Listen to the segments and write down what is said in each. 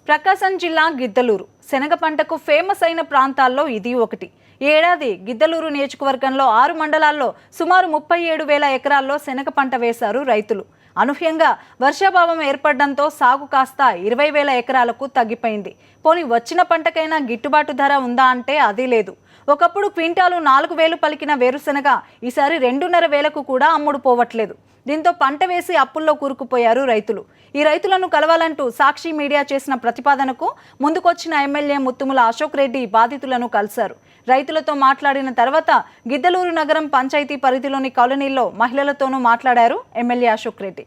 ప్రకాశం జిల్లా గిద్దలూరు శనగ పంటకు ఫేమస్ అయిన ప్రాంతాల్లో ఇది ఒకటి. ఏడాది గిద్దలూరు నియోజకవర్గంలో 6 మండలాల్లో సుమారు 37,000 ఎకరాల్లో శనగ పంట వేశారు రైతులు. అనూహ్యంగా వర్షాభావం ఏర్పడడంతో సాగు కాస్త 20,000 ఎకరాలకు తగ్గిపోయింది. పోనీ వచ్చిన పంటకైనా గిట్టుబాటు ధర ఉందా అంటే అది లేదు. ఒకప్పుడు క్వింటాలు 4,000 పలికిన వేరుశెనగ ఈసారి 2,500కు కూడా అమ్ముడు పోవట్లేదు. దీంతో పంట వేసి అప్పుల్లో కూరుకుపోయారు రైతులు. ఈ రైతులను కలవాలంటూ సాక్షి మీడియా చేసిన ప్రతిపాదనకు ముందుకొచ్చిన ఎమ్మెల్యే ముత్తుముల అశోక్ రెడ్డి బాధితులను కలిశారు. రైతులతో మాట్లాడిన తర్వాత గిద్దలూరు నగరం పంచాయతీ పరిధిలోని కాలనీల్లో మహిళలతోనూ మాట్లాడారు ఎమ్మెల్యే అశోక్ రెడ్డి.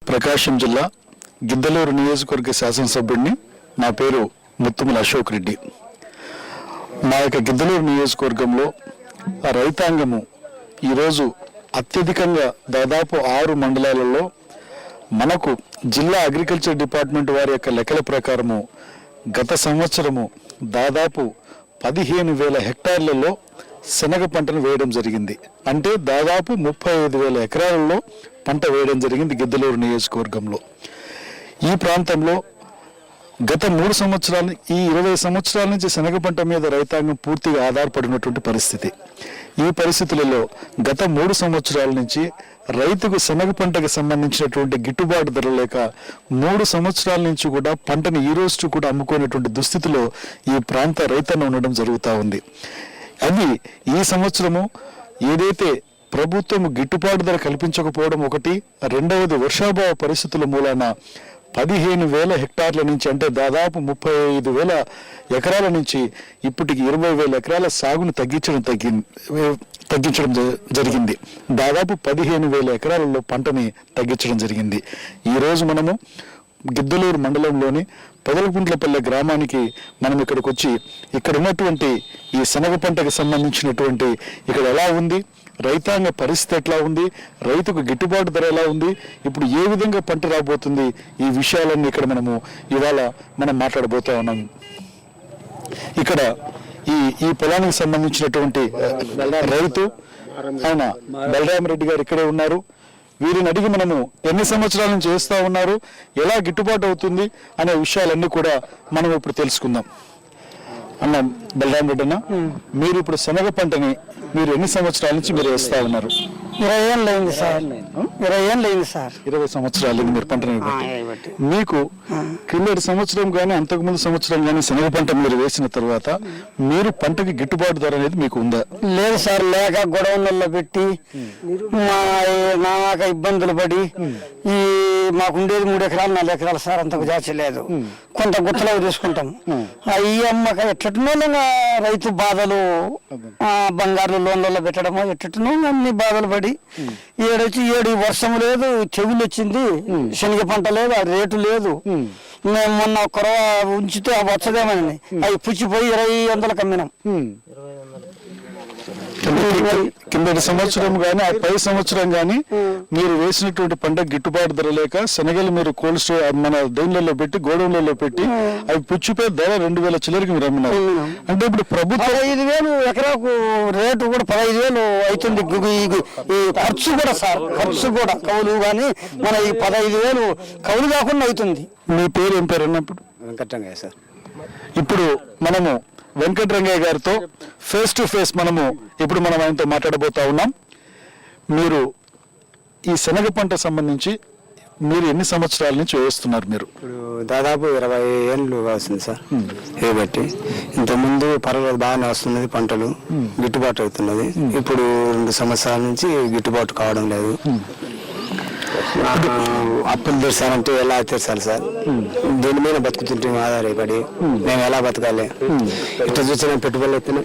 ప్రకాశం జిల్లా గిద్దలూరు నియోజకవర్గ శాసనసభ్యుడిని. నా పేరు ముత్తుముల అశోక్ రెడ్డి. మా యొక్క గిద్దలూరు నియోజకవర్గంలో రైతాంగము ఈరోజు అత్యధికంగా దాదాపు 6 మండలాలలో మనకు జిల్లా అగ్రికల్చర్ డిపార్ట్మెంట్ వారి యొక్క లెక్కల ప్రకారము గత సంవత్సరము దాదాపు 15,000 హెక్టార్లలో శనగ పంటను వేయడం జరిగింది. అంటే దాదాపు 35,000 ఎకరాలలో పంట వేయడం జరిగింది గిద్దలూరు నియోజకవర్గంలో. ఈ ప్రాంతంలో గత 3 సంవత్సరాలు ఈ 20 సంవత్సరాల నుంచి శనగ పంట మీద రైతాంగం పూర్తిగా ఆధారపడినటువంటి పరిస్థితి. ఈ పరిస్థితులలో గత 3 సంవత్సరాల నుంచి రైతుకు శనగ పంటకు సంబంధించినటువంటి గిట్టుబాటు ధర లేక 3 సంవత్సరాల నుంచి కూడా పంటను ఈ రోజు కూడా అమ్ముకునేటువంటి దుస్థితిలో ఈ ప్రాంత రైతన్న ఉండడం జరుగుతూ ఉంది. అది ఈ సంవత్సరము ఏదైతే ప్రభుత్వం గిట్టుబాటు ధర కల్పించకపోవడం ఒకటి, రెండవది వర్షాభావ పరిస్థితుల మూలాన 15,000 హెక్టార్ల నుంచి అంటే దాదాపు 35,000 ఎకరాల నుంచి ఇప్పటికి 20,000 ఎకరాల సాగును తగ్గించడం జరిగింది. దాదాపు 15,000 ఎకరాలలో పంటని తగ్గించడం జరిగింది. ఈరోజు మనము గిద్దలూరు మండలంలోని పొదలగుంట్లపల్లె గ్రామానికి మనం ఇక్కడికి వచ్చి ఇక్కడ ఉన్నటువంటి ఈ శనగ పంటకు సంబంధించినటువంటి ఇక్కడ ఎలా ఉంది, రైతాంగ పరిస్థితి ఎట్లా ఉంది, రైతుకు గిట్టుబాటు ధర ఎలా ఉంది, ఇప్పుడు ఏ విధంగా పంట రాబోతుంది, ఈ విషయాలన్నీ ఇక్కడ ఇవాళ మనం మాట్లాడబోతా ఉన్నాం. ఇక్కడ ఈ పొలానికి సంబంధించినటువంటి రైతు ఆయన బలరామరెడ్డి గారు ఇక్కడే ఉన్నారు. వీరిని అడిగి మనము ఎన్ని సంవత్సరాల నుంచి చేస్తూ ఉన్నారు, ఎలా గిట్టుబాటు అవుతుంది అనే విషయాలన్నీ కూడా మనం ఇప్పుడు తెలుసుకుందాం. అన్న బలరామరెడ్డి అన్న, మీరు ఇప్పుడు శనగ పంటని మీరు ఎన్ని సంవత్సరాల నుంచి మీరు వేస్తా ఉన్నారు? 20 ఏళ్ళు అయింది సార్. 20 ఏళ్ళు అయింది సార్. 20 సంవత్సరాలు మీరు పంటని మీకు కిందటి సంవత్సరం కానీ అంతకుముందు సంవత్సరం కానీ శనగ పంట మీరు వేసిన తర్వాత మీరు పంటకి గిట్టుబాటు ధర అనేది మీకు ఉందా? లేదు సార్, లేక గొడవలలో పెట్టి నాక ఇబ్బందులు పడి ఈ మాకుండేది 3 ఎకరాలు 4 ఎకరాలు సార్, అంతకు జాచి లేదు. కొంత గుత్తలో తీసుకుంటాం. ఈ అమ్మక ఎట్టనో రైతు బాధలు, బంగారు లోన్లలో పెట్టడమో ఎట్టనో అన్ని బాధలు పడి ఏడు వర్షం లేదు, తెగులు వచ్చింది, శనగ పంట లేదు, ఆ రేటు లేదు. మేము మొన్న కొరవ ఉంచితే వచ్చదేమని అవి పుచ్చిపోయి 20,000 అమ్మినాం. కిందటి సంవత్సరం కానీ ఆ పై సంవత్సరం కానీ మీరు వేసినటువంటి పంట గిట్టుబాటు ధర లేక శనగలు మీరు కోల్డ్ స్టోర్ మన దైన్లలో పెట్టి గోడౌన్లలో పెట్టి అవి పుచ్చిపోయి ధర 2,000 చిల్లరికి మీరు అమ్మినారు. అంటే ఇప్పుడు ప్రభుత్వం 15,000 ఎకరాకు రేటు కూడా 15,000 అవుతుంది. ఈ ఖర్చు కూడా సార్, ఖర్చు కూడా కౌలు కానీ మన ఈ 15,000 కౌలు కాకుండా అవుతుంది. మీ పేరు ఏం పేరు అన్నప్పుడు? వెంకటరంగయ్య సార్. ఇప్పుడు మనము వెంకటరంగయ్య గారితో ఫేస్ టు ఫేస్ ఇప్పుడు మనం ఆయనతో మాట్లాడబోతా ఉన్నాం. మీరు ఈ శనగ పంట సంబంధించి మీరు ఎన్ని సంవత్సరాల నుంచి వేస్తున్నారు? మీరు ఇప్పుడు దాదాపు 20 ఏళ్ళు వస్తుంది సార్. బట్టి ఇంతకుముందు పర్వాలేదు బాగానే వస్తున్నది, పంటలు గిట్టుబాటు అవుతున్నది. ఇప్పుడు 2 సంవత్సరాల నుంచి గిట్టుబాటు కావడం లేదు. అప్పులు తెచ్చానంటే ఎలా తెచ్చాలి సార్? దీని మీద బతుకుతుంటే ఆధారపడి మేము ఎలా బతకాలి? ఇట్లా చూసిన పెట్టుబడులు ఎత్తున్నాం,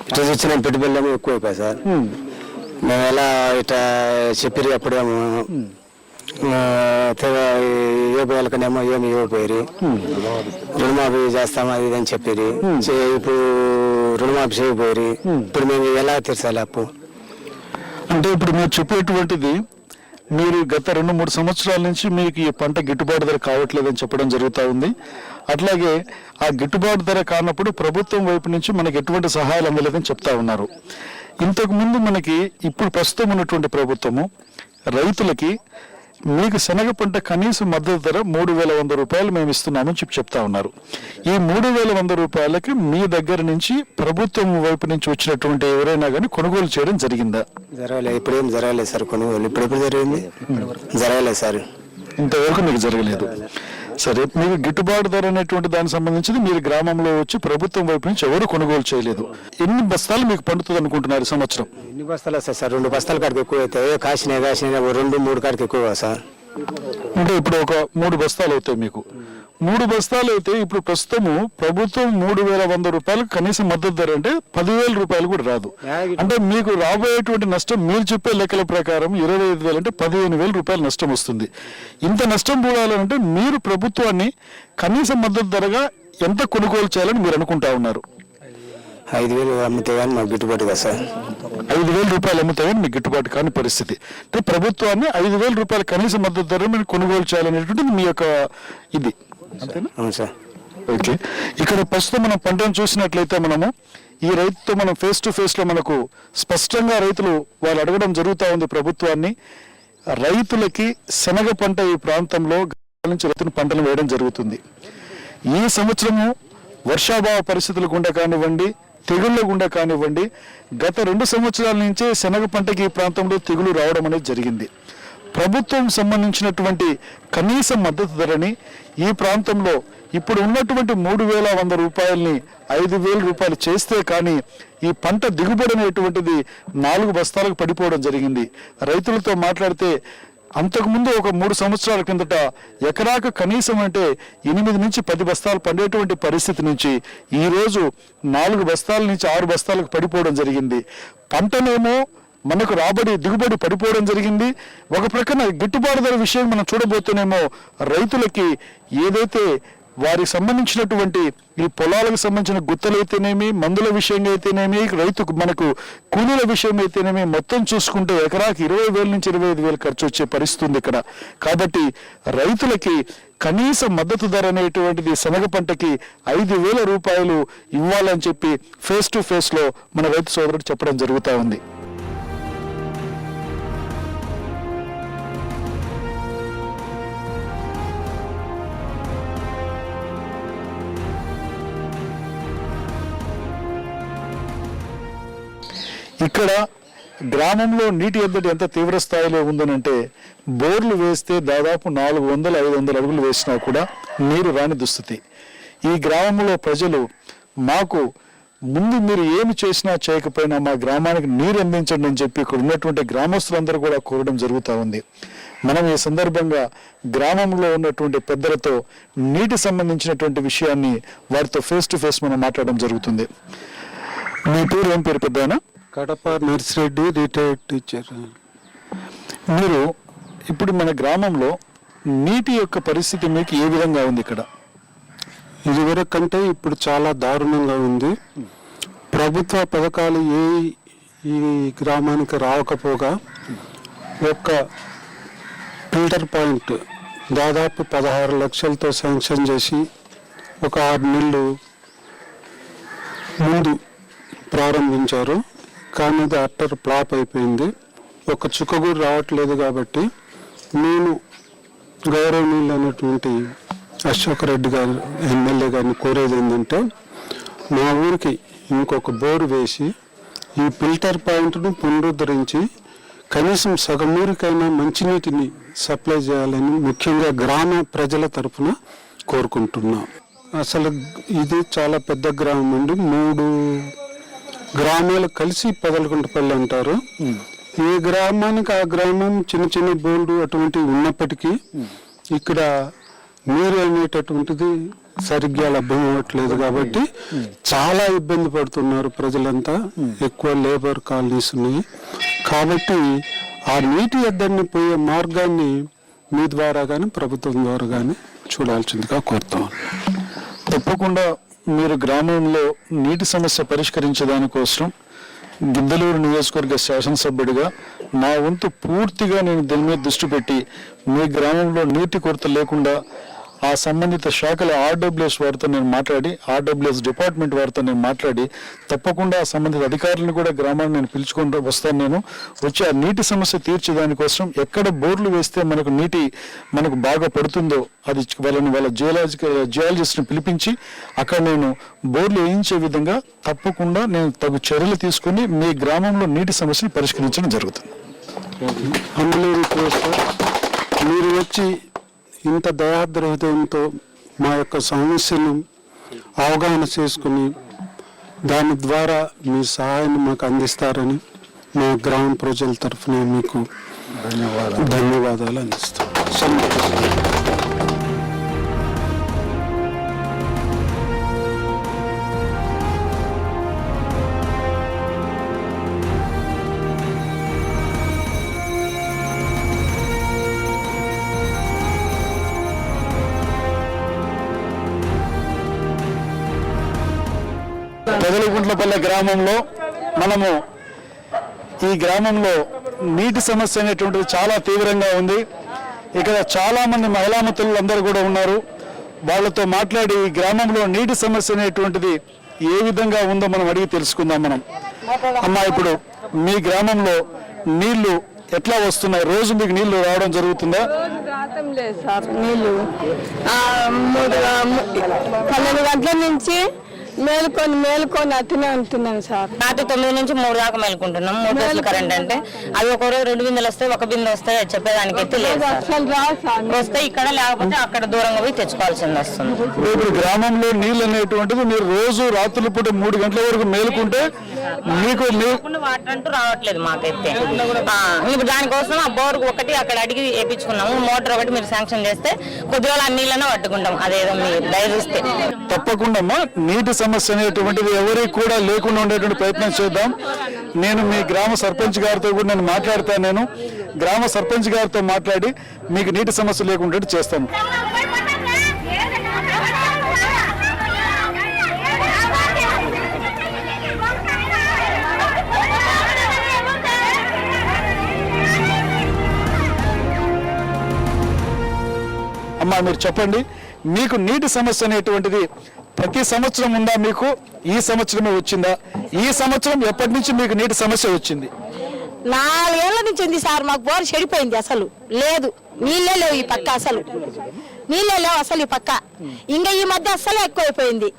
ఇట్లా చూసిన పెట్టుబడులు ఎక్కువైపోయాయి సార్. మేము ఎలా ఇట్లా చెప్పి అప్పుడేమో ఇవ్వకనేమో ఏమి ఇవ్వకపోయారు. రుణమాఫీ చేస్తామా అది ఇది అని చెప్పారు. ఇప్పుడు రుణమాఫీ చేయకపోయారు. ఇప్పుడు మేము ఎలా తీర్చాలి అప్పు? అంటే ఇప్పుడు మీరు చెప్పేటువంటిది మీరు గత 2-3 సంవత్సరాల నుంచి మీకు ఈ పంట గిట్టుబాటు ధర కావట్లేదని చెప్పడం జరుగుతూ ఉంది. అట్లాగే ఆ గిట్టుబాటు ధర కానప్పుడు ప్రభుత్వం వైపు నుంచి మనకి ఎటువంటి సహాయాలు అందలేదని చెప్తా ఉన్నారు. ఇంతకు ముందు మనకి ఇప్పుడు ప్రస్తుతం ఉన్నటువంటి ప్రభుత్వము రైతులకి మీకు శనగ పంట కనీస మద్దతు ధర 3,100 రూపాయలు మేము ఇస్తున్నామని చెప్తా ఉన్నారు. ఈ 3,100 రూపాయలకి మీ దగ్గర నుంచి ప్రభుత్వం వైపు నుంచి వచ్చినటువంటి ఎవరైనా కానీ కొనుగోలు చేయడం జరిగిందా? జరగలేదు. ఇప్పుడు ఏం జరగలేదు సార్ కొనుగోలు. ఇప్పుడు జరిగింది? జరగలేదు సార్. ఇంతవరకు మీకు జరగలేదు. సరే, మీకు గిట్టుబాటు ధర అనేటువంటి దానికి సంబంధించి మీరు గ్రామంలో వచ్చి ప్రభుత్వం వైపు నుంచి ఎవరు కొనుగోలు చేయలేదు. ఎన్ని బస్తాలు మీకు పండుతుంది అనుకుంటున్నారు ఈ సంవత్సరం? ఎన్ని బస్తాలు వస్తాయి సార్? 2 బస్తాల కాడికి ఎక్కువ అవుతాయి. కాసిన 2-3 కాడికి ఎక్కువ సార్. అంటే ఇప్పుడు ఒక 3 బస్తాలు అవుతాయి మీకు. 3 బస్తాలు అయితే ఇప్పుడు ప్రస్తుతము ప్రభుత్వం 3,100 రూపాయలు కనీస మద్దతు ధర అంటే 10,000 రూపాయలు కూడా రాదు. అంటే మీకు రాబోయేటువంటి నష్టం మీరు చెప్పే లెక్కల ప్రకారం 25,000 అంటే 15,000 రూపాయలు నష్టం వస్తుంది. ఇంత నష్టం పోవాలంటే మీరు ప్రభుత్వాన్ని కనీస మద్దతు ధరగా ఎంత కొనుగోలు చేయాలని మీరు అనుకుంటా ఉన్నారు? 5,000 అమ్మితే కానీ మాకు గిట్టుబాటు కదా సార్. 5,000 రూపాయలు అమ్మితే కానీ మీకు గిట్టుబాటు కాని పరిస్థితి. అంటే ప్రభుత్వాన్ని 5,000 రూపాయల కనీస మద్దతు ధర మీరు కొనుగోలు చేయాలనేటువంటిది మీ యొక్క ఇది. అవును సార్. ఓకే, ఇక్కడ ప్రస్తుతం మనం పంటను చూసినట్లయితే మనము ఈ రైతుతో మనం ఫేస్ టు ఫేస్ లో మనకు స్పష్టంగా రైతులు వాళ్ళు అడగడం జరుగుతూ ఉంది ప్రభుత్వాన్ని. రైతులకి శనగ పంట ఈ ప్రాంతంలో నుంచి రైతులు పంటలు వేయడం జరుగుతుంది. ఈ సంవత్సరము వర్షాభావ పరిస్థితుల గుండా కానివ్వండి, తెగుళ్ళ గుండా కానివ్వండి, గత 2 సంవత్సరాల నుంచే శనగ పంటకి ఈ ప్రాంతంలో తెగులు రావడం అనేది జరిగింది. ప్రభుత్వం సంబంధించినటువంటి కనీస మద్దతు ధరని ఈ ప్రాంతంలో ఇప్పుడు ఉన్నటువంటి 3,100 రూపాయలని 5,000 రూపాయలు చేస్తే కానీ ఈ పంట దిగుబడి అనేటువంటిది 4 బస్తాలకు పడిపోవడం జరిగింది. రైతులతో మాట్లాడితే అంతకుముందు ఒక 3 సంవత్సరాల కిందట ఎకరాకు కనీసం అంటే 8 నుంచి 10 బస్తాలు పండేటువంటి పరిస్థితి నుంచి ఈరోజు 4 బస్తాల నుంచి 6 బస్తాలకు పడిపోవడం జరిగింది. పంటనేమో మనకు దిగుబడి పడిపోవడం జరిగింది. ఒక ప్రక్కన గిట్టుబాటు ధర విషయం మనం చూడబోతేనేమో రైతులకి ఏదైతే వారికి సంబంధించినటువంటి ఈ పొలాలకు సంబంధించిన గుత్తలైతేనేమి, మందుల విషయంగా అయితేనేమి, రైతుకు మనకు కూలీల విషయం అయితేనేమి మొత్తం చూసుకుంటే ఎకరాకి 20,000 నుంచి 25,000 ఖర్చు వచ్చే పరిస్థితి ఉంది ఇక్కడ. కాబట్టి రైతులకి కనీస మద్దతు ధర అనేటువంటిది శనగ పంటకి 5,000 రూపాయలు ఇవ్వాలని చెప్పి ఫేస్ టు ఫేస్ లో మన రైతు సోదరుడు చెప్పడం జరుగుతూ ఉంది. ఇక్కడ గ్రామంలో నీటి ఎద్దడి ఎంత తీవ్ర స్థాయిలో ఉందనంటే బోర్లు వేస్తే దాదాపు 400-500 అడుగులు వేసినా కూడా నీరు రాని దుస్థితి. ఈ గ్రామంలో ప్రజలు మాకు ముందు మీరు ఏమి చేసినా చేయకపోయినా మా గ్రామానికి నీరు అందించండి అని చెప్పి ఇక్కడ ఉన్నటువంటి గ్రామస్తులందరూ కూడా కోరడం జరుగుతూ ఉంది. మనం ఈ సందర్భంగా గ్రామంలో ఉన్నటువంటి పెద్దలతో నీటి సంబంధించినటువంటి విషయాన్ని వారితో ఫేస్ టు ఫేస్ మనం మాట్లాడడం జరుగుతుంది. మీ పేరు ఏం పేరు పెద్దనా? Kadapa Narsireddy, retired teacher. మీరు ఇప్పుడు మన గ్రామంలో నీటి యొక్క పరిస్థితి మీకు ఏ విధంగా ఉంది? ఇక్కడ ఇదివరకు కంటే ఇప్పుడు చాలా దారుణంగా ఉంది. ప్రభుత్వ పథకాలు ఈ గ్రామానికి రాకపోగా ఒక్క ఫిల్టర్ పాయింట్ దాదాపు 16 లక్షలతో శాంక్షన్ చేసి ఒక 6 నెలలు ముందు ప్రారంభించారు. కానీ అది అట్టర్ ఫ్లాప్ అయిపోయింది. ఒక చుక్క కూడా రావట్లేదు. కాబట్టి నేను గౌరవనీయులైనటువంటి అశోక్ రెడ్డి గారు ఎమ్మెల్యే గారిని కోరేది ఏంటంటే మా ఊరికి ఇంకొక బోరు వేసి ఈ ఫిల్టర్ పాయింట్ను పునరుద్ధరించి కనీసం సగం ఊరికైనా మంచినీటిని సప్లై చేయాలని ముఖ్యంగా గ్రామ ప్రజల తరఫున కోరుకుంటున్నాం. అసలు ఇది చాలా పెద్ద గ్రామం అండి. 3 గ్రామాలు కలిసి పెదలకుంటపల్లి అంటారు. ఏ గ్రామానికి ఆ గ్రామం చిన్న చిన్న బోర్డు అటువంటివి ఉన్నప్పటికీ ఇక్కడ నీరు అనేటటువంటిది సరిగ్గా లభ్యం అవ్వట్లేదు. కాబట్టి చాలా ఇబ్బంది పడుతున్నారు ప్రజలంతా. ఎక్కువ లేబర్ కాలనీస్ ఉన్నాయి. కాబట్టి ఆ నీటి ఎద్దడిని పోయే మార్గాన్ని మీ ద్వారా కానీ ప్రభుత్వం ద్వారా కానీ చూడాల్సిందిగా కోరుతాం. తప్పకుండా మీరు గ్రామంలో నీటి సమస్య పరిష్కరించే దానికోసం గిద్దలూరు నియోజకవర్గ శాసనసభ్యుడిగా నా వంతు పూర్తిగా నేను దీని మీద దృష్టి పెట్టి మీ గ్రామంలో నీటి కొరత లేకుండా ఆ సంబంధిత శాఖల ఆర్డబ్ల్యూఎస్ వారితో నేను మాట్లాడి ఆర్డబ్ల్యూఎస్ డిపార్ట్మెంట్ వారితో నేను మాట్లాడి తప్పకుండా ఆ సంబంధిత అధికారులను కూడా గ్రామాన్ని నేను పిలుచుకొని వస్తాను. నేను వచ్చి ఆ నీటి సమస్య తీర్చేదానికోసం ఎక్కడ బోర్లు వేస్తే మనకు బాగా పడుతుందో అది వాళ్ళ జియాలజిస్ట్ని పిలిపించి అక్కడ నేను బోర్లు వేయించే విధంగా తప్పకుండా నేను తగు చర్యలు తీసుకుని మీ గ్రామంలో నీటి సమస్యను పరిష్కరించడం జరుగుతుంది. మీరు వచ్చి ఇంత దయాద్ర హృదయంతో మా యొక్క సమస్యను అవగాహన చేసుకుని దాని ద్వారా మీ సహాయాన్ని మాకు అందిస్తారని మా గ్రామ ప్రజల తరఫున మీకు ధన్యవాదాలు అందిస్తాం. పెదలగుంట్లపల్లె గ్రామంలో మనము ఈ గ్రామంలో నీటి సమస్య అనేటువంటిది చాలా తీవ్రంగా ఉంది. ఇక్కడ చాలా మంది మహిళామతులు అందరూ కూడా ఉన్నారు. వాళ్ళతో మాట్లాడి ఈ గ్రామంలో నీటి సమస్య అనేటువంటిది ఏ విధంగా ఉందో మనం అడిగి తెలుసుకుందాం. మనం అమ్మా, ఇప్పుడు మీ గ్రామంలో నీళ్లు ఎట్లా వస్తున్నాయి? రోజు మీకు నీళ్లు రావడం జరుగుతుందా? రావటం లేదు సార్. నీళ్లు 12 గంటల నుంచి మేలుకొని అతనే ఉంటున్నాను సార్. రాత్రి 9 నుంచి 3 దాకా మేలుకుంటున్నాం. 3 గంటల కరెంట్ అంటే అవి ఒక రోజు 2 బిందెలు వస్తాయి, 1 బిందె వస్తాయి, చెప్పేదానికి అయితే లేదు. వస్తే ఇక్కడ లేకపోతే అక్కడ దూరంగా పోయి తెచ్చుకోవాల్సింది వస్తుంది. ఇప్పుడు గ్రామంలో నీళ్ళు అనేటువంటిది మీరు రోజు రాత్రుల పూట 3 గంటల వరకు మేలుకుంటే మీకు వాటర్ అంటూ రావట్లేదు మాకైతే. ఇప్పుడు దానికోసం ఆ బోర్ ఒకటి అక్కడ అడిగి వేయించుకున్నాము. మోటార్ ఒకటి మీరు శాంక్షన్ చేస్తే కొద్ది రోజులు ఆ నీళ్ళనే పట్టుకుంటాం. అదేదో మీరు దయచేస్తే తప్పకుండా నీటి సమస్య అనేటువంటిది ఎవరికి కూడా లేకుండా ఉండేటువంటి ప్రయత్నం చేద్దాం. నేను మీ గ్రామ సర్పంచ్ గారితో కూడా నేను మాట్లాడతాను. నేను గ్రామ సర్పంచ్ గారితో మాట్లాడి మీకు నీటి సమస్య లేకుండా చేస్తాను. అమ్మా, మీరు చెప్పండి, మీకు నీటి సమస్య అనేటువంటిది ప్రతి సంవత్సరం ఉందా? మీకు ఈ సంవత్సరమే వచ్చిందా? ఈ సంవత్సరం ఎప్పటి నుంచి మీకు నీటి సమస్య వచ్చింది? 4 ఏళ్ల నుంచి ఉంది సార్. మాకు బోర్ చెడిపోయింది, అసలు లేదు, నీళ్ళే లేవు ఈ పక్క, అసలు నీళ్ళే లేవు అసలు ఈ పక్క. ఇంకా ఈ మధ్య అస్సలు ఎక్కువైపోయింది,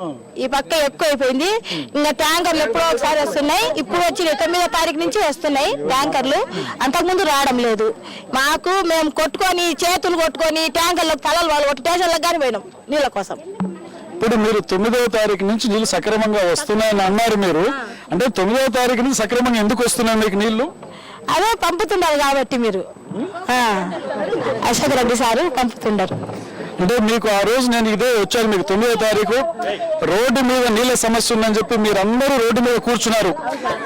ఈ పక్క ఎక్కువైపోయింది. ఇంకా ట్యాంకర్లు ఎప్పుడో ఒకసారి వస్తున్నాయి. ఇప్పుడు వచ్చి 9వ తారీఖు నుంచి వస్తున్నాయి ట్యాంకర్లు, అంతకుముందు రావడం లేదు. మేము కొట్టుకొని చేతులు కొట్టుకొని ట్యాంకర్లకు తలలు వాళ్ళు ఒకటి స్టేషన్లకు కానీ పోయినాం నీళ్ళ కోసం. ఇప్పుడు మీరు 9వ తారీఖు నుంచి నీళ్లు సక్రమంగా వస్తున్నాయని అన్నారు మీరు. అంటే 9వ తారీఖు నుంచి సక్రమంగా ఎందుకు వస్తున్నాయి మీకు నీళ్లు? అదే పంపుతున్నారు కాబట్టి మీరు అశోక్ రెడ్డి సారు పంపుతున్నారు. అంటే మీకు ఆ రోజు నేను ఇదే వచ్చాను, మీకు 9వ తారీఖు రోడ్డు మీద నీళ్ళ సమస్య ఉందని చెప్పి మీరందరూ రోడ్డు మీద కూర్చున్నారు.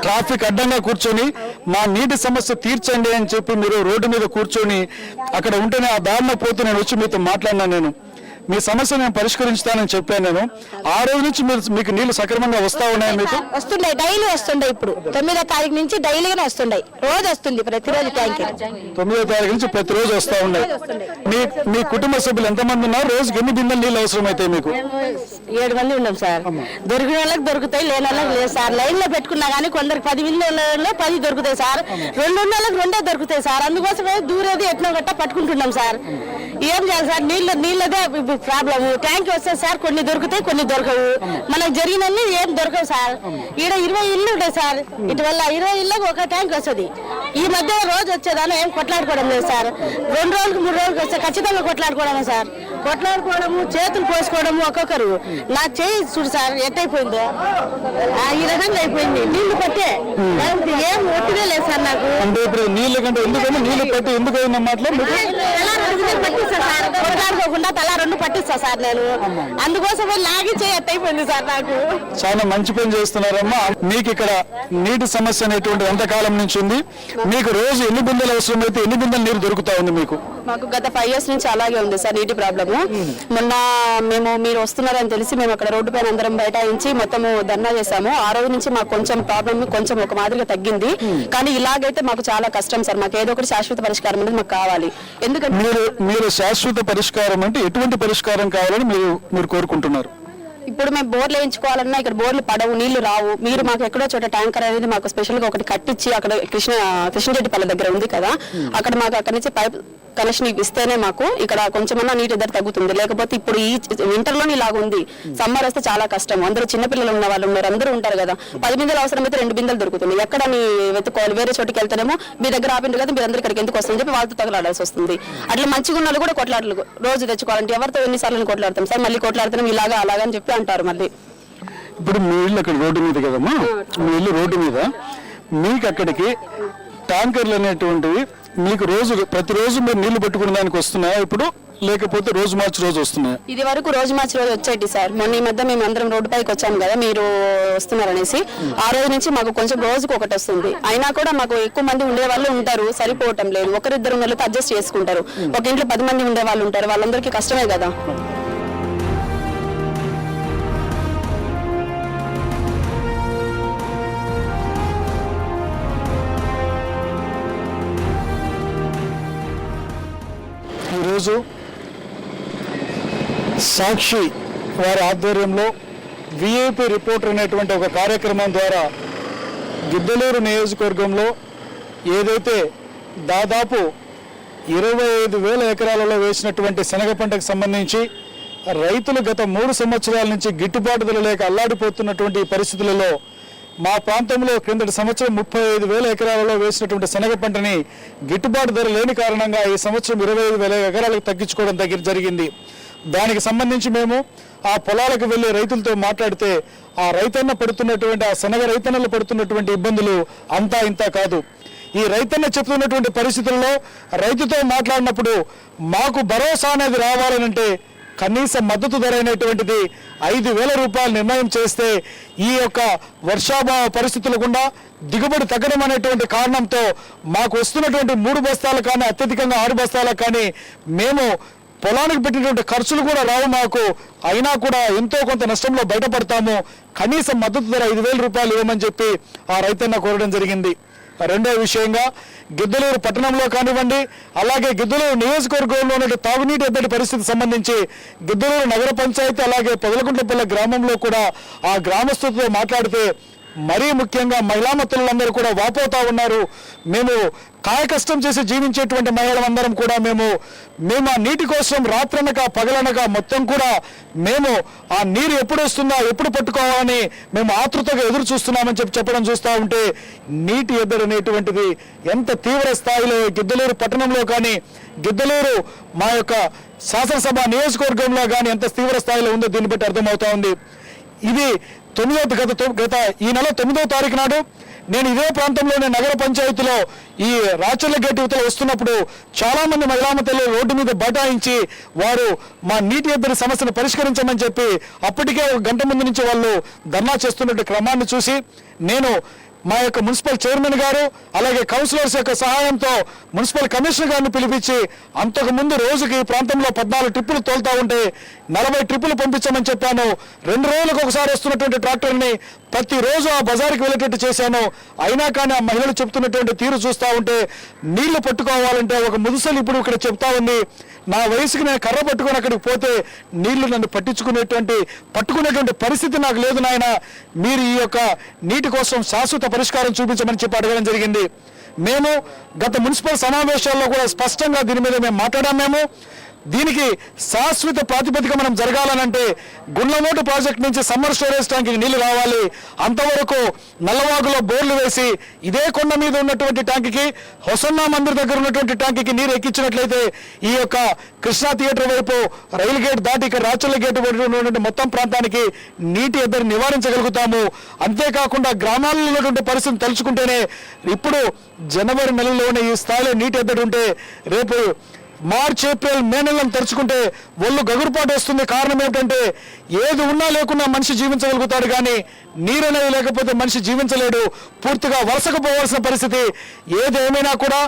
ట్రాఫిక్ అడ్డంగా కూర్చొని మా నీటి సమస్య తీర్చండి అని చెప్పి మీరు రోడ్డు మీద కూర్చొని అక్కడ ఉంటేనే ఆ దారిలో పోతే నేను వచ్చి మీతో మాట్లాడినాను. నేను మీ సమస్య నేను పరిష్కరించుతానని చెప్పాను. నేను ఆ రోజు నుంచి మీకు నీళ్లు సక్రమంగా వస్తా ఉన్నాయి? మీకు వస్తున్నాయి, డైలీ వస్తుండే. ఇప్పుడు 9వ తారీఖు నుంచి డైలీగానే వస్తున్నాయి, రోజు వస్తుంది ప్రతిరోజు ట్యాంక్. 9వ తారీఖు నుంచి ప్రతిరోజు వస్తా ఉన్నాయి. మీ కుటుంబ సభ్యులు ఎంతమంది ఉన్నారు? రోజుకి ఎన్ని బిందెలు నీళ్ళు అవసరం అవుతాయి మీకు? 7 మంది ఉన్నాం సార్. దొరికిన వాళ్ళకి దొరుకుతాయి, లేని వాళ్ళకి లేదు సార్. లైన్ లో పెట్టుకున్నా కానీ కొందరికి 10 బిందెలలో 10 దొరుకుతాయి సార్. 2 ఉన్న వాళ్ళకి 2 దొరుకుతాయి సార్. అందుకోసమే దూరేది ఎట్లా గట్ట పట్టుకుంటున్నాం సార్. ఏం చేయాలి సార్? నీళ్ళదే ప్రాబ్లమ్. ట్యాంక్ వస్తే సార్ కొన్ని దొరుకుతాయి, కొన్ని దొరకవు. మనకు జరిగినన్ని ఏం దొరకవు సార్. ఈడ 20 ఇళ్ళు ఉంటాయి సార్. ఇటువల్ల 20 ఇళ్ళకి ఒక ట్యాంక్ వస్తుంది. ఈ మధ్య రోజు వచ్చేదాన్ని ఏం కొట్లాడుకోవడం లేదు సార్. 2 రోజులకు 3 రోజులకు వస్తే ఖచ్చితంగా కొట్లాడుకోవడమే సార్. కొట్లాడుకోవడము, చేతులు పోసుకోవడము ఒక్కొక్కరు. నా చేయి చూడు సార్ ఎట్టయిపోయిందో, ఈ రకంగా అయిపోయింది. నీళ్లు పట్టే ఏం ఒట్టిదే లేదు సార్ నాకు. అంటే ఇప్పుడు నీళ్ళు కంటే ఎందుకంటే నీళ్లు పట్టి ఎందుకు అయిందన్నమాట పట్టిస్తా సార్, కొట్లాడుకోకుండా తలా 2 పట్టిస్తా సార్ నేను. అందుకోసమే లాగి చేయి ఎట్టయిపోయింది సార్ నాకు. చాలా మంచి పని చేస్తున్నారమ్మా. మీకు ఇక్కడ నీటి సమస్య అనేటువంటి ఎంతకాలం నుంచి ఉంది? మీకు రోజు ఎన్ని బిందెలు అవసరం అయితే ఎన్ని బిందెలు నీరు దొరుకుతా ఉంది మీకు? మాకు గత 5 years నుంచి అలాగే ఉంది సార్ నీటి ప్రాబ్లము. మొన్న మీరు వస్తున్నారని తెలిసి మేము అక్కడ రోడ్డు పైన అందరం బైఠాయించి మొత్తము ధర్నా చేశాము. ఆ రోజు నుంచి మాకు కొంచెం ప్రాబ్లమ్ కొంచెం ఒక మాదిరిగా తగ్గింది. కానీ ఇలాగైతే మాకు చాలా కష్టం సార్. మాకు ఏదో ఒకటి శాశ్వత పరిష్కారం అనేది మాకు కావాలి. ఎందుకంటే మీరు శాశ్వత పరిష్కారం అంటే ఎటువంటి పరిష్కారం కావాలని మీరు కోరుకుంటున్నారు? ఇప్పుడు మేము బోర్లు వేయించుకోవాలన్నా ఇక్కడ బోర్లు పడవు, నీళ్లు రావు. మీరు మాకు ఎక్కడో చోట ట్యాంకర్ అనేది మాకు స్పెషల్ గా ఒకటి కట్టించి అక్కడ కృష్ణరెడ్డిపల్లి దగ్గర ఉంది కదా, అక్కడ మాకు అక్కడి నుంచి పైప్ కనెక్షన్ ఇస్తేనే మాకు ఇక్కడ కొంచెమన్నా నీటి ఎద్దరు తగ్గుతుంది. లేకపోతే ఇప్పుడు ఈ వింటర్ లోనే ఇలాగ ఉంది. సమ్మర్ వస్తే చాలా కష్టం. అందరూ చిన్నపిల్లలు ఉన్న వాళ్ళు ఉన్నారు, అందరూ ఉంటారు కదా. 10 బిందెలు అవసరమైతే 2 బిందెలు దొరుకుతుంది. ఎక్కడ వెతుక్కోవాలి? వేరే చోటుకి వెళ్తేనేమో మీ దగ్గర ఆపిండు కదా, మీరందరూ ఇక్కడికి ఎందుకు వస్తుందని చెప్పి వాళ్ళతో తగలాడాల్సి వస్తుంది. అట్లా మంచిగా ఉన్న వాళ్ళు కూడా కొట్లాటలు రోజు తెచ్చుకోవాలంటే ఎవరితో ఎన్నిసార్లు కొట్లాడతాం సార్? మళ్ళీ కొట్లాడుతున్నాం ఇలాగా అలాగని చెప్పి అంటారు. మళ్ళీ ఇప్పుడు మీ ఇల్లు అక్కడ రోడ్డు మీద కదమ్మా, మీ ఇల్లు రోడ్డు మీద, మీకు అక్కడికి ట్యాంకర్లు అనేటువంటివి మీకు ప్రతిరోజు మీరు నీళ్లు పెట్టుకునే దానికి వస్తున్నాయా ఇప్పుడు, లేకపోతే రోజు మార్చి రోజు వస్తున్నాయా? ఇది వరకు రోజు మార్చి రోజు వచ్చేటి సార్. మొన్న ఈ మధ్య మేము అందరం రోడ్డు పైకి వచ్చాము కదా మీరు వస్తున్నారనేసి, ఆ రోజు నుంచి మాకు కొంచెం రోజుకు ఒకటి వస్తుంది. అయినా కూడా మాకు ఎక్కువ మంది ఉండే వాళ్ళు ఉంటారు, సరిపోవటం లేదు. ఒకరిద్దరు ఉన్న వాళ్ళతో అడ్జస్ట్ చేసుకుంటారు. ఒక ఇంట్లో 10 మంది ఉండే వాళ్ళు ఉంటారు, వాళ్ళందరికీ కష్టమే కదా. ఈరోజు సాక్షి వారి ఆధ్వర్యంలో విఐపి రిపోర్టర్ అనేటువంటి ఒక కార్యక్రమం ద్వారా గిద్దలూరు నియోజకవర్గంలో ఏదైతే దాదాపు 25,000 ఎకరాలలో వేసినటువంటి శనగ పంటకు సంబంధించి రైతులు గత 3 సంవత్సరాల నుంచి గిట్టుబాటు ధర లేక అల్లాడిపోతున్నటువంటి పరిస్థితులలో మా ప్రాంతంలో క్రిందటి సంవత్సరం 35,000 ఎకరాలలో వేసినటువంటి శనగ పంటని గిట్టుబాటు ధర లేని కారణంగా ఈ సంవత్సరం 25,000 ఎకరాలకు తగ్గించుకోవడం జరిగింది. దానికి సంబంధించి మేము ఆ పొలాలకు వెళ్ళి రైతులతో మాట్లాడితే ఆ శనగ రైతన్నలు పడుతున్నటువంటి ఇబ్బందులు అంతా ఇంత కాదు. ఈ రైతన్న చెప్తున్నటువంటి పరిస్థితుల్లో రైతుతో మాట్లాడినప్పుడు మాకు భరోసా అనేది రావాలనంటే కనీస మద్దతు ధర అయినటువంటిది 5,000 రూపాయలు నిర్ణయం చేస్తే ఈ యొక్క వర్షాభావ పరిస్థితుల గుండా దిగుబడి తగ్గడం అనేటువంటి కారణంతో మాకు వస్తున్నటువంటి 3 బస్తాలు కానీ అత్యధికంగా 6 బస్తాలకు కానీ మేము పొలానికి పెట్టినటువంటి ఖర్చులు కూడా రావు మాకు, అయినా కూడా ఎంతో కొంత నష్టంలో బయటపడతాము. కనీస మద్దతు ధర 5,000 రూపాయలు ఇవ్వమని చెప్పి ఆ రైతన్న కోరడం జరిగింది. రెండో విషయంగా గిద్దలూరు పట్టణంలో కానివ్వండి, అలాగే గిద్దలూరు నియోజకవర్గంలో ఉన్న తాగునీటి ఎద్దడి పరిస్థితి సంబంధించి గిద్దలూరు నగర పంచాయతీ అలాగే పొదలకుంట్లపల్లి గ్రామంలో కూడా ఆ గ్రామస్తులతో మాట్లాడితే మరీ ముఖ్యంగా మహిళామతులందరూ కూడా వాపోతా ఉన్నారు. మేము కాయకష్టం చేసి జీవించేటువంటి మహిళలందరం కూడా మేము ఆ నీటి కోసం రాత్రనక పగలనక మొత్తం కూడా మేము ఆ నీరు ఎప్పుడు వస్తుందా ఎప్పుడు పట్టుకోవాలని మేము ఆతృతగా ఎదురు చూస్తున్నామని చెప్పడం చూస్తూ ఉంటే నీటి ఎద్దడి అనేటువంటిది ఎంత తీవ్ర స్థాయిలో గిద్దలూరు పట్టణంలో కానీ గిద్దలూరు మా యొక్క శాసనసభ నియోజకవర్గంలో కానీ ఎంత తీవ్ర స్థాయిలో ఉందో దీన్ని బట్టి అర్థమవుతా ఉంది. ఇది గత ఈ నెల 9వ తారీఖు నాడు నేను ఇదే ప్రాంతంలోని నగర పంచాయతీలో ఈ రాచర్ల గేట్ యువతలో వస్తున్నప్పుడు చాలా మంది మహిళామతులు రోడ్డు మీద బైఠాయించి వారు మా నీటి ఎద్దడి సమస్యను పరిష్కరించమని చెప్పి అప్పటికే 1 గంట ముందు నుంచి వాళ్ళు ధర్నా చేస్తున్నట్టు క్రమాన్ని చూసి నేను మా యొక్క మున్సిపల్ చైర్మన్ గారు అలాగే కౌన్సిలర్స్ యొక్క సహాయంతో మున్సిపల్ కమిషనర్ గారిని పిలిపించి అంతకుముందు రోజుకి ఈ ప్రాంతంలో 14 ట్రిప్పులు తోలుతా ఉంటే 40 ట్రిప్పులు పంపించమని చెప్పాను. 2 రోజులకు ఒకసారి వస్తున్నటువంటి ట్రాక్టర్ని ప్రతిరోజు ఆ బజార్కి వెళ్ళేటట్టు చేశాను. అయినా కానీ ఆ మహిళలు చెప్తున్నటువంటి తీరు చూస్తూ ఉంటే నీళ్లు పట్టుకోవాలంటే ఒక ముదుసలు ఇప్పుడు ఇక్కడ చెప్తా ఉంది, నా వయసుకి నేను కర్ర పట్టుకొని అక్కడికి పోతే నీళ్లు నన్ను పట్టుకునేటువంటి పరిస్థితి నాకు లేదు నాయన, మీరు ఈ యొక్క నీటి కోసం శాశ్వత పరిష్కారం చూపించమని చెప్పి అడగడం జరిగింది. మేము గత మున్సిపల్ సమావేశాల్లో కూడా స్పష్టంగా దీని మీద మేము మాట్లాడాము. దీనికి శాశ్వత ప్రాతిపదిక మనం జరగాలనంటే గుండ్లమోటు ప్రాజెక్ట్ నుంచి సమ్మర్ స్టోరేజ్ ట్యాంక్కి నీళ్లు రావాలి. అంతవరకు నల్లవాగులో బోర్లు వేసి ఇదే కొండ మీద ఉన్నటువంటి ట్యాంక్కి హొసన్నా మందిర్ దగ్గర ఉన్నటువంటి ట్యాంక్కి నీరు ఎక్కించినట్లయితే ఈ యొక్క కృష్ణా థియేటర్ వైపు రైలు గేట్ దాటి ఇక్కడ రాచర్ల గేట్ ఉన్నటువంటి మొత్తం ప్రాంతానికి నీటి ఎద్దడి నివారించగలుగుతాము. అంతేకాకుండా గ్రామాల్లో ఉన్నటువంటి పరిస్థితిని తలుచుకుంటేనే ఇప్పుడు జనవరి నెలలోనే ఈ స్థాయిలో నీటి ఎద్దడి ఉంటే రేపు మార్చ్ ఏప్రిల్ మే నెలను తరుచుకుంటే ఒళ్ళు గగురుపాటు వస్తుంది. కారణం ఏమిటంటే ఏది ఉన్నా లేకున్నా మనిషి జీవించగలుగుతాడు, కానీ నీరు అనేది లేకపోతే మనిషి జీవించలేడు. పూర్తిగా వలసకు పోవాల్సిన పరిస్థితి. ఏదేమైనా కూడా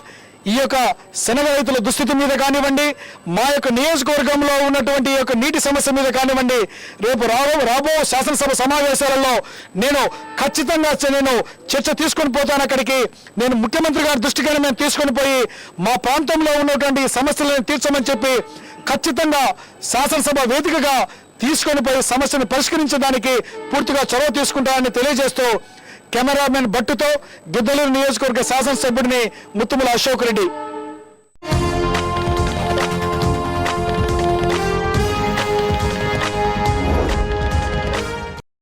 ఈ యొక్క శనగ రైతుల దుస్థితి మీద కానివ్వండి, మా యొక్క నియోజకవర్గంలో ఉన్నటువంటి ఈ యొక్క నీటి సమస్య మీద కానివ్వండి, రేపు రాబో శాసనసభ సమావేశాలలో నేను ఖచ్చితంగా నేను చర్చ తీసుకొని పోతాను. అక్కడికి నేను ముఖ్యమంత్రి గారి దృష్టికి మేము తీసుకొని పోయి మా ప్రాంతంలో ఉన్నటువంటి సమస్యలను తీర్చమని చెప్పి ఖచ్చితంగా శాసనసభ వేదికగా తీసుకొని పోయి సమస్యను పరిష్కరించడానికి పూర్తిగా చొరవ తీసుకుంటానని తెలియజేస్తూ కెమెరామెన్ భట్టుతో గిద్దలూరు నియోజకవర్గ శాసనసభ్యుడిని ముత్తుముల అశోక్ రెడ్డి.